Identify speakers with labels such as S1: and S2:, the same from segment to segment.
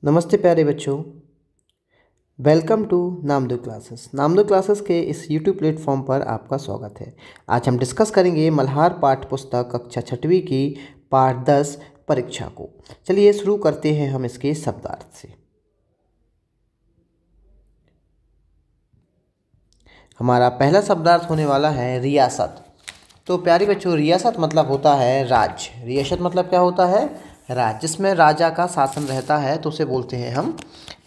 S1: नमस्ते प्यारे बच्चों। Welcome to Namdo classes. Namdo classes के इस यूट्यूब प्लेटफॉर्म पर आपका स्वागत है। आज हम डिस्कस करेंगे मल्हार पाठ्य पुस्तक कक्षा 6वीं की पाठ 10 परीक्षा को। चलिए शुरू करते हैं हम इसके शब्दार्थ से। हमारा पहला शब्दार्थ होने वाला है रियासत। तो प्यारे बच्चों, रियासत मतलब होता है राज्य। रियासत मतलब क्या होता है? राज्य, जिसमें राजा का शासन रहता है तो उसे बोलते हैं हम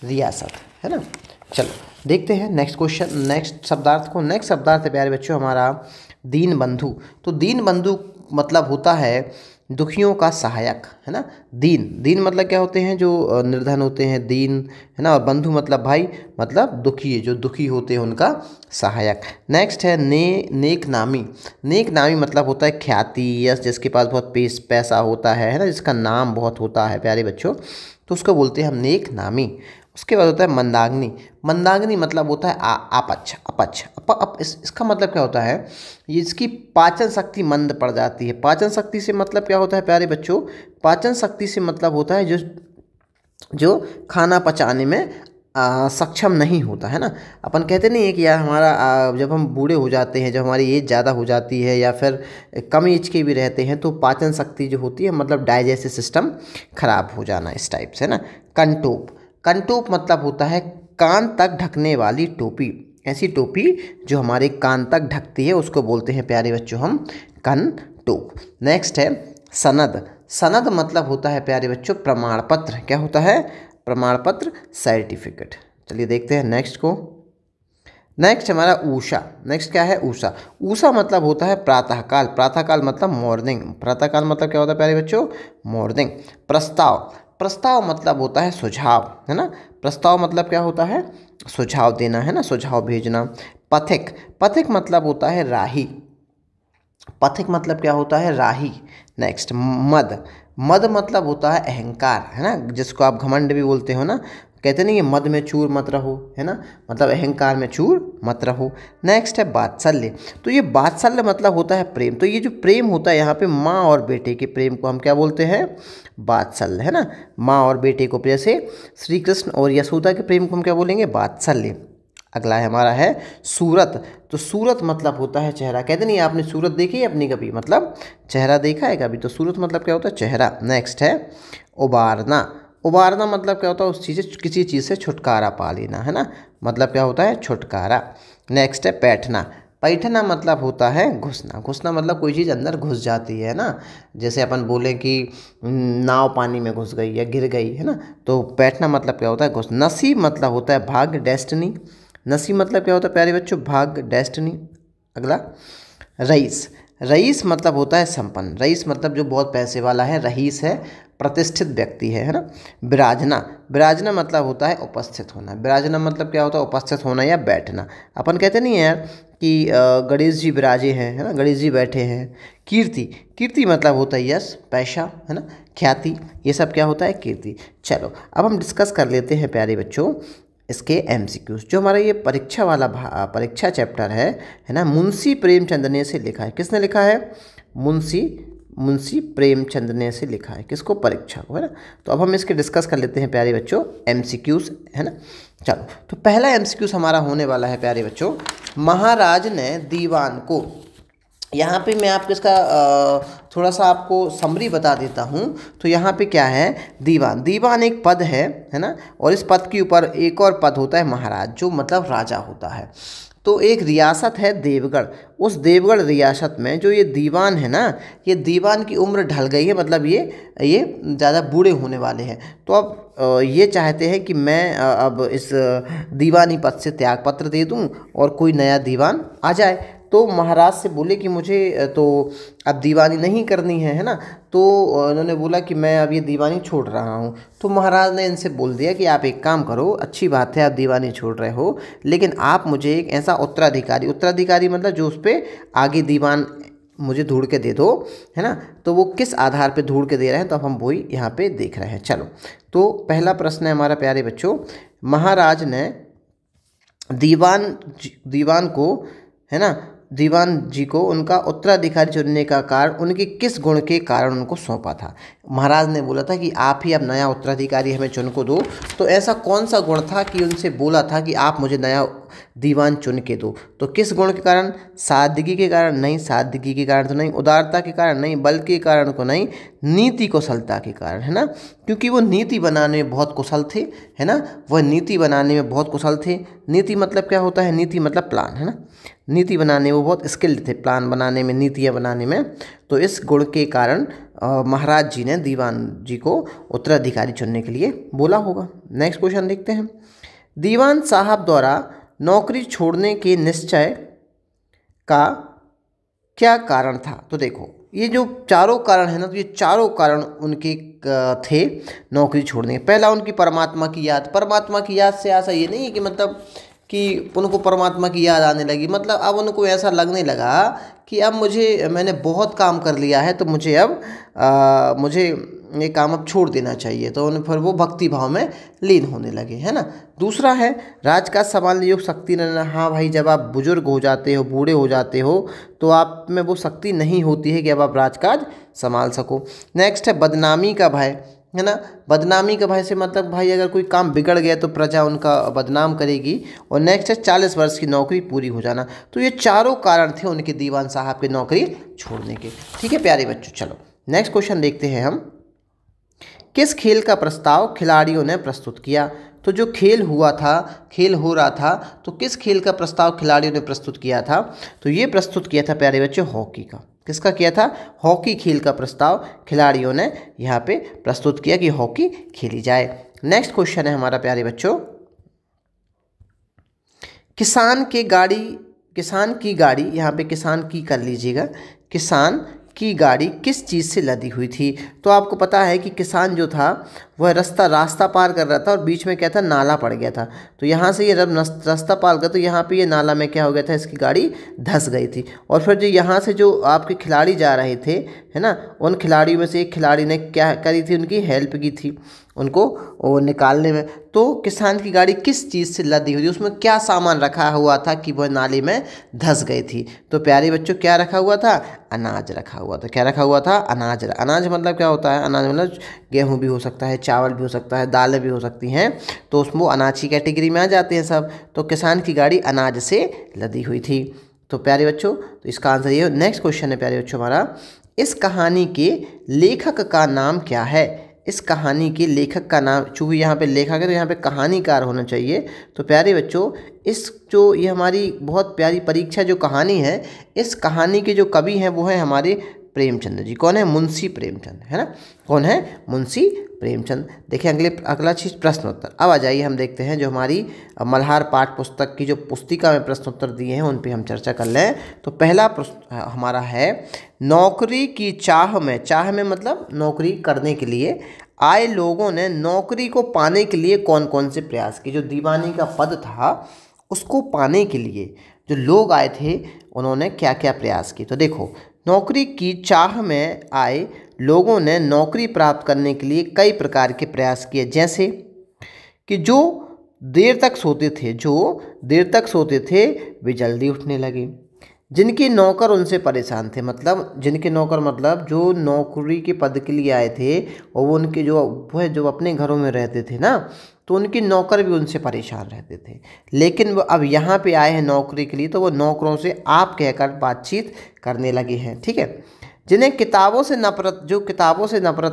S1: रियासत, है ना। चलो देखते हैं नेक्स्ट क्वेश्चन, नेक्स्ट शब्दार्थ को। नेक्स्ट शब्दार्थ है प्यारे बच्चों हमारा दीन बंधु। तो दीन बंधु मतलब होता है दुखियों का सहायक, है ना। दीन दीन मतलब क्या होते हैं? जो निर्धन होते हैं, दीन, है ना। और बंधु मतलब भाई, मतलब दुखी, जो दुखी होते हैं उनका सहायक। नेक्स्ट है नेक नामी। नेक नामी मतलब होता है ख्याति, यश, जिसके पास बहुत पैसा होता है ना, जिसका नाम बहुत होता है प्यारे बच्चों, तो उसको बोलते हैं हम नेक नामी। उसके बाद होता है मंदाग्नि। मंदाग्नि मतलब होता है अपच अपच इसका मतलब क्या होता है? ये इसकी पाचन शक्ति मंद पड़ जाती है। पाचन शक्ति से मतलब क्या होता है प्यारे बच्चों? पाचन शक्ति से मतलब होता है जो जो खाना पचाने में सक्षम नहीं होता, है ना। अपन कहते नहीं है कि यार हमारा जब हम बूढ़े हो जाते हैं, जब हमारी एज ज़्यादा हो जाती है या फिर कम एज के भी रहते हैं, तो पाचन शक्ति जो होती है, मतलब डाइजेस्टिव सिस्टम खराब हो जाना, इस टाइप से ना। कंटोप। कंटोप मतलब होता है कान तक ढकने वाली टोपी। ऐसी टोपी जो हमारे कान तक ढकती है उसको बोलते हैं प्यारे बच्चों हम कंटोप। नेक्स्ट है सनद। सनद मतलब होता है प्यारे बच्चों प्रमाण पत्र। क्या होता है? प्रमाण पत्र, सर्टिफिकेट। चलिए देखते हैं नेक्स्ट को। नेक्स्ट हमारा ऊषा। नेक्स्ट क्या है? ऊषा। ऊषा मतलब होता है प्रातःकाल। प्रातःकाल मतलब मॉर्निंग। प्रातःकाल मतलब क्या होता है प्यारे बच्चों? मॉर्निंग। प्रस्ताव। प्रस्ताव मतलब होता है सुझाव, है ना। प्रस्ताव मतलब क्या होता है? सुझाव देना, है ना, सुझाव भेजना। पथिक। पथिक मतलब होता है राही। पथिक मतलब क्या होता है? राही। नेक्स्ट मद। मद मतलब होता है अहंकार, है ना, जिसको आप घमंड भी बोलते हो ना। कहते नहीं, ये मद में चूर मत रहो, है ना, मतलब अहंकार में चूर मत रहो। नेक्स्ट है वात्सल्य। तो ये वात्सल्य मतलब होता है प्रेम। तो ये जो प्रेम होता है यहाँ पे माँ और बेटे के प्रेम को हम क्या बोलते हैं? वात्सल्य, है ना। माँ और बेटे को, जैसे श्री कृष्ण और यशोदा के प्रेम को हम क्या बोलेंगे? वात्सल्य। अगला है हमारा है सूरत। तो सूरत मतलब होता है चेहरा। कहते नहीं, आपने सूरत देखी है अपनी कभी? मतलब चेहरा देखा है कभी? तो सूरत मतलब क्या होता है? चेहरा। नेक्स्ट है उबारना। उबारना मतलब क्या होता है? उस चीज़ से, किसी चीज़ से छुटकारा पा लेना, है ना, मतलब क्या होता है? छुटकारा। नेक्स्ट है बैठना। बैठना मतलब होता है घुसना। घुसना मतलब कोई चीज़ अंदर घुस जाती है ना, जैसे अपन बोले कि नाव पानी में घुस गई या गिर गई, है ना। तो बैठना मतलब क्या होता है? घुस। नसीब मतलब होता है भाग्य, डेस्टिनी। नसीब मतलब क्या होता है प्यारे बच्चों? भाग्य, डेस्टिनी। अगला रईस। रईस मतलब होता है संपन्न। रईस मतलब जो बहुत पैसे वाला है। रईस है प्रतिष्ठित व्यक्ति है ना। विराजना। विराजना मतलब होता है उपस्थित होना। विराजना मतलब क्या होता है? उपस्थित होना या बैठना। अपन कहते नहीं है यार कि गणेश जी विराजे हैं, है ना, गणेश जी बैठे हैं। कीर्ति। कीर्ति मतलब होता है यश, पैसा, है ना, ख्याति। ये सब क्या होता है? कीर्ति। चलो अब हम डिस्कस कर लेते हैं प्यारे बच्चों इसके एमसीक्यूज। जो हमारा ये परीक्षा वाला परीक्षा चैप्टर है ना, मुंशी प्रेमचंद ने से लिखा है। किसने लिखा है? मुंशी प्रेमचंद ने से लिखा है। किसको? परीक्षा को, है ना। तो अब हम इसके डिस्कस कर लेते हैं प्यारे बच्चों एमसीक्यूज, है ना। चलो तो पहला एमसीक्यूज हमारा होने वाला है प्यारे बच्चों, महाराज ने दीवान को। यहाँ पे मैं आपको इसका थोड़ा सा आपको समरी बता देता हूँ। तो यहाँ पे क्या है? दीवान। दीवान एक पद है ना, और इस पद के ऊपर एक और पद होता है महाराज, जो मतलब राजा होता है। तो एक रियासत है देवगढ़। उस देवगढ़ रियासत में जो ये दीवान है ना, ये दीवान की उम्र ढल गई है, मतलब ये ज़्यादा बूढ़े होने वाले हैं। तो अब ये चाहते हैं कि मैं अब इस दीवानी पद से त्यागपत्र दे दूं और कोई नया दीवान आ जाए। तो महाराज से बोले कि मुझे तो अब दीवानी नहीं करनी है ना। तो उन्होंने बोला कि मैं अब ये दीवानी छोड़ रहा हूँ। तो महाराज ने इनसे बोल दिया कि आप एक काम करो, अच्छी बात है आप दीवानी छोड़ रहे हो, लेकिन आप मुझे एक ऐसा उत्तराधिकारी, उत्तराधिकारी मतलब जो उस पर आगे दीवान मुझे ढूंढ के दे दो, है ना। तो वो किस आधार पे ढूंढ के दे रहे हैं, तो अब हम वही यहाँ पे देख रहे हैं। चलो तो पहला प्रश्न है हमारा प्यारे बच्चों, महाराज ने दीवान को, है ना, दीवान जी को उनका उत्तराधिकारी चुनने का कारण उनके किस गुण के कारण उनको सौंपा था। महाराज ने बोला था कि आप ही अब नया उत्तराधिकारी हमें चुन को दो, तो ऐसा कौन सा गुण था कि उनसे बोला था कि आप मुझे नया दीवान चुन के दो। तो किस गुण के कारण? सादगी के कारण नहीं, सादगी के कारण तो नहीं, उदारता के कारण नहीं, बल के कारण को नहीं, नीति कुशलता के कारण, है ना, क्योंकि वो नीति बनाने में बहुत कुशल थे, है ना, वह नीति बनाने में बहुत कुशल थे। नीति मतलब क्या होता है? नीति मतलब प्लान, है ना, नीति बनाने वो बहुत स्किल्ड थे, प्लान बनाने में, नीतियाँ बनाने में। तो इस गुण के कारण महाराज जी ने दीवान जी को उत्तराधिकारी चुनने के लिए बोला होगा। नेक्स्ट क्वेश्चन देखते हैं। दीवान साहब द्वारा नौकरी छोड़ने के निश्चय का क्या कारण था? तो देखो ये जो चारों कारण है ना, तो ये चारों कारण उनके थे नौकरी छोड़ने के। पहला उनकी परमात्मा की याद। परमात्मा की याद से ऐसा ये नहीं है कि मतलब कि उनको परमात्मा की याद आने लगी, मतलब अब उनको ऐसा लगने लगा कि अब मैंने बहुत काम कर लिया है, तो मुझे ये काम अब छोड़ देना चाहिए। तो उन्हें फिर वो भक्ति भाव में लीन होने लगे, है ना। दूसरा है राजकाज संभालने योग्य शक्ति न। हाँ भाई, जब आप बुजुर्ग हो जाते हो, बूढ़े हो जाते हो, तो आप में वो शक्ति नहीं होती है कि अब आप राजकाज संभाल सको। नेक्स्ट है बदनामी का भय, है ना। बदनामी का भय से मतलब भाई अगर कोई काम बिगड़ गया तो प्रजा उनका बदनाम करेगी। और नेक्स्ट है 40 वर्ष की नौकरी पूरी हो जाना। तो ये चारों कारण थे उनके दीवान साहब के नौकरी छोड़ने के। ठीक है प्यारे बच्चों, चलो नेक्स्ट क्वेश्चन देखते हैं हम। किस खेल का प्रस्ताव खिलाड़ियों ने प्रस्तुत किया? तो जो खेल हो रहा था, तो किस खेल का प्रस्ताव खिलाड़ियों ने प्रस्तुत किया था? तो ये प्रस्तुत किया था प्यारे बच्चों हॉकी का। किसका किया था? हॉकी खेल का प्रस्ताव खिलाड़ियों ने यहाँ पे प्रस्तुत किया कि हॉकी खेली जाए। नेक्स्ट क्वेश्चन है हमारा प्यारे बच्चों, किसान की गाड़ी, यहाँ पे किसान की कर लीजिएगा, किसान की गाड़ी किस चीज़ से लदी हुई थी? तो आपको पता है कि किसान जो था वह रास्ता पार कर रहा था और बीच में क्या था, नाला पड़ गया था। तो यहाँ से ये जब रास्ता पार कर, तो यहाँ पे ये नाला में क्या हो गया था, इसकी गाड़ी धंस गई थी। और फिर जो यहाँ से जो आपके खिलाड़ी जा रहे थे, है ना, उन खिलाड़ियों में से एक खिलाड़ी ने क्या करी थी, उनकी हेल्प की थी उनको वो निकालने में। तो किसान की गाड़ी किस चीज़ से लदी हुई थी, उसमें क्या सामान रखा हुआ था कि वह नाले में धंस गई थी? तो प्यारे बच्चों क्या रखा हुआ था? अनाज रखा हुआ था। क्या रखा हुआ था? अनाज। अनाज मतलब क्या होता है? अनाज मतलब गेहूँ भी हो सकता है, चावल भी हो सकता है, दालें भी हो सकती हैं, तो उसमें अनाज की कैटेगरी में आ जाते हैं सब। तो किसान की गाड़ी अनाज से लदी हुई थी। तो प्यारे बच्चों, तो इसका आंसर ये। नेक्स्ट क्वेश्चन है प्यारे बच्चों हमारा, इस कहानी के लेखक का नाम क्या है? इस कहानी के लेखक का नाम, चूँकि यहाँ पे लेखक है तो यहाँ पे कहानीकार होना चाहिए। तो प्यारे बच्चों, ये हमारी बहुत प्यारी परीक्षा जो कहानी है, इस कहानी के जो कवि हैं वो हैं हमारे प्रेमचंद जी। कौन है? मुंशी प्रेमचंद, है ना। कौन है? मुंशी प्रेमचंद। देखिए अगला चीज़ प्रश्नोत्तर। अब आ जाइए हम देखते हैं जो हमारी मल्हार पाठ पुस्तक की जो पुस्तिका में प्रश्नोत्तर दिए हैं उन पे हम चर्चा कर लें। तो पहला प्रश्न हमारा है, नौकरी की चाह में मतलब नौकरी करने के लिए आए लोगों ने नौकरी को पाने के लिए कौन कौन से प्रयास किए? जो दीवानी का पद था उसको पाने के लिए जो लोग आए थे उन्होंने क्या क्या प्रयास किए? तो देखो, नौकरी की चाह में आए लोगों ने नौकरी प्राप्त करने के लिए कई प्रकार के प्रयास किए, जैसे कि जो देर तक सोते थे वे जल्दी उठने लगे। जिनके नौकर उनसे परेशान थे, मतलब जो नौकरी के पद के लिए आए थे और वो उनके जो अपने घरों में रहते थे ना, तो उनके नौकर भी उनसे परेशान रहते थे। लेकिन वो अब यहाँ पे आए हैं नौकरी के लिए, तो वो नौकरों से आप कहकर बातचीत करने लगे हैं। ठीक है। जिन्हें किताबों से नफरत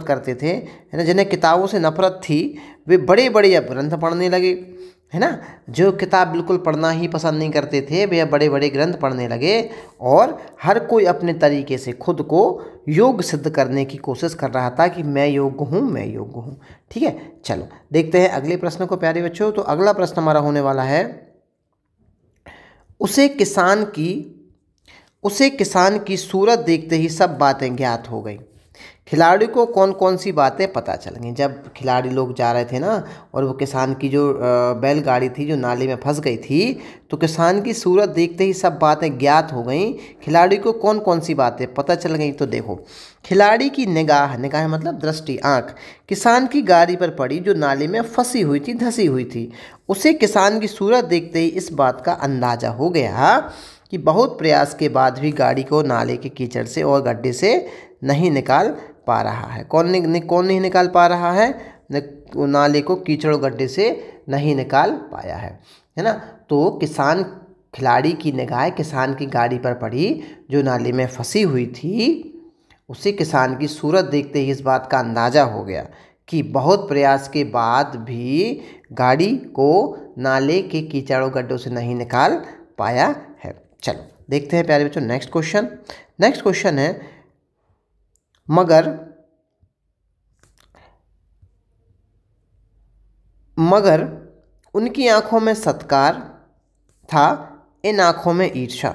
S1: करते थे, है ना, जिन्हें किताबों से नफरत थी, वे बड़े बड़े अब ग्रंथ पढ़ने लगे, है ना। जो किताब बिल्कुल पढ़ना ही पसंद नहीं करते थे, वे बड़े बड़े ग्रंथ पढ़ने लगे। और हर कोई अपने तरीके से खुद को योग्य सिद्ध करने की कोशिश कर रहा था कि मैं योग्य हूँ। ठीक है, चलो देखते हैं अगले प्रश्न को प्यारे बच्चों। तो अगला प्रश्न हमारा होने वाला है, उसे किसान की सूरत देखते ही सब बातें ज्ञात हो गई। खिलाड़ी को कौन कौन सी बातें पता चल गई? जब खिलाड़ी लोग जा रहे थे ना और वो किसान की जो बैलगाड़ी थी जो नाले में फंस गई थी, तो किसान की सूरत देखते ही सब बातें ज्ञात हो गई। खिलाड़ी को कौन कौन सी बातें पता चल गई? तो देखो, खिलाड़ी की निगाह मतलब दृष्टि, आँख किसान की गाड़ी पर पड़ी जो नाले में फंसी हुई थी, धंसी हुई थी। उसे किसान की सूरत देखते ही इस बात का अंदाजा हो गया कि बहुत प्रयास के बाद भी गाड़ी को नाले के कीचड़ से और गड्ढे से नहीं निकाल पा रहा है। कौन नहीं निकाल पा रहा है? नाले को कीचड़ और गड्ढे से नहीं निकाल पाया है ना। तो किसान खिलाड़ी की निगाह किसान की गाड़ी पर पड़ी जो नाले में फंसी हुई थी। उसे किसान की सूरत देखते ही इस बात का अंदाज़ा हो गया कि बहुत प्रयास के बाद भी गाड़ी को नाले के कीचड़ और गड्ढों से नहीं निकाल पाया है। चलो देखते हैं प्यारे बच्चों नेक्स्ट क्वेश्चन है, मगर उनकी आंखों में सत्कार था, इन आंखों में ईर्ष्या।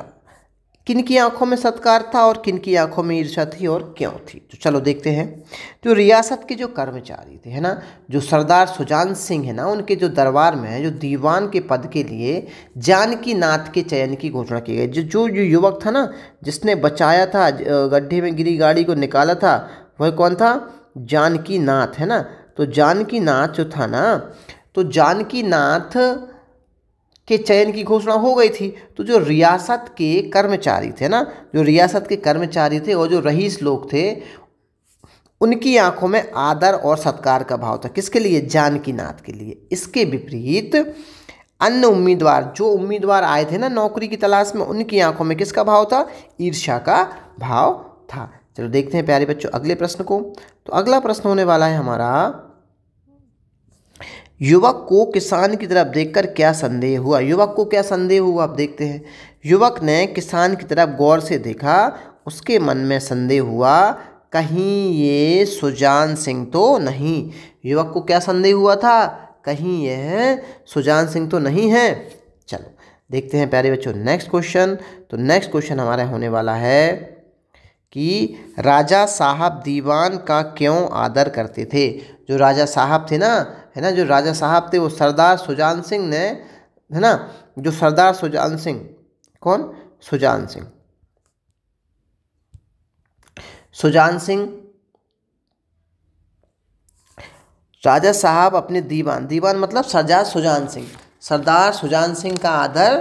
S1: किनकी आंखों में सत्कार था और किनकी आंखों में ईर्ष्या थी और क्यों थी? तो चलो देखते हैं। जो रियासत के जो कर्मचारी थे है ना, जो सरदार सुजान सिंह है ना, उनके जो दरबार में जो दीवान के पद के लिए जानकी नाथ के चयन की घोषणा की गई। जो युवक था ना, जिसने बचाया था, गड्ढे में गिरी गाड़ी को निकाला था, वह कौन था? जानकी नाथ है ना। तो जानकी नाथ जो था ना, तो जानकी नाथ के चयन की घोषणा हो गई थी। तो जो रियासत के कर्मचारी थे ना, जो रियासत के कर्मचारी थे और जो रईस लोग थे, उनकी आंखों में आदर और सत्कार का भाव था। किसके लिए? जानकी नाथ के लिए। इसके विपरीत अन्य उम्मीदवार, जो उम्मीदवार आए थे ना नौकरी की तलाश में, उनकी आंखों में किसका भाव था? ईर्ष्या का भाव था। चलो देखते हैं प्यारे बच्चों अगले प्रश्न को। तो अगला प्रश्न होने वाला है हमारा, युवक को किसान की तरफ देखकर क्या संदेह हुआ? युवक को क्या संदेह हुआ आप देखते हैं। युवक ने किसान की तरफ गौर से देखा, उसके मन में संदेह हुआ, कहीं ये सुजान सिंह तो नहीं। युवक को क्या संदेह हुआ था? कहीं यह सुजान सिंह तो नहीं है। चलो देखते हैं प्यारे बच्चों नेक्स्ट क्वेश्चन। तो नेक्स्ट क्वेश्चन हमारा होने वाला है कि राजा साहब दीवान का क्यों आदर करते थे? जो राजा साहब थे ना, है ना, जो राजा साहब थे वो सरदार सुजान सिंह ने, है ना, जो सरदार सुजान सिंह, कौन? सुजान सिंह राजा साहब अपने दीवान मतलब सरदार सुजान सिंह का आदर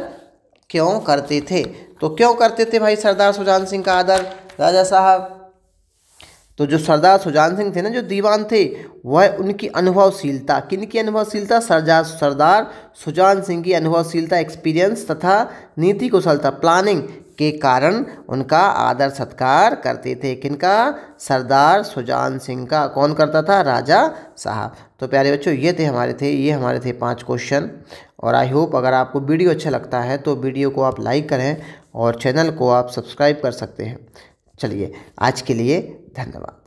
S1: क्यों करते थे? तो क्यों करते थे भाई सरदार सुजान सिंह का आदर राजा साहब? तो जो सरदार सुजान सिंह थे ना, जो दीवान थे, वह उनकी अनुभवशीलता, किनकी अनुभवशीलता? सरदार सुजान सिंह की अनुभवशीलता, एक्सपीरियंस तथा नीति कुशलता, प्लानिंग के कारण उनका आदर सत्कार करते थे। किनका? सरदार सुजान सिंह का। कौन करता था? राजा साहब। तो प्यारे बच्चों ये हमारे थे 5 क्वेश्चन। और आई होप अगर आपको वीडियो अच्छा लगता है तो वीडियो को आप लाइक करें और चैनल को आप सब्सक्राइब कर सकते हैं। चलिए आज के लिए धन्यवाद।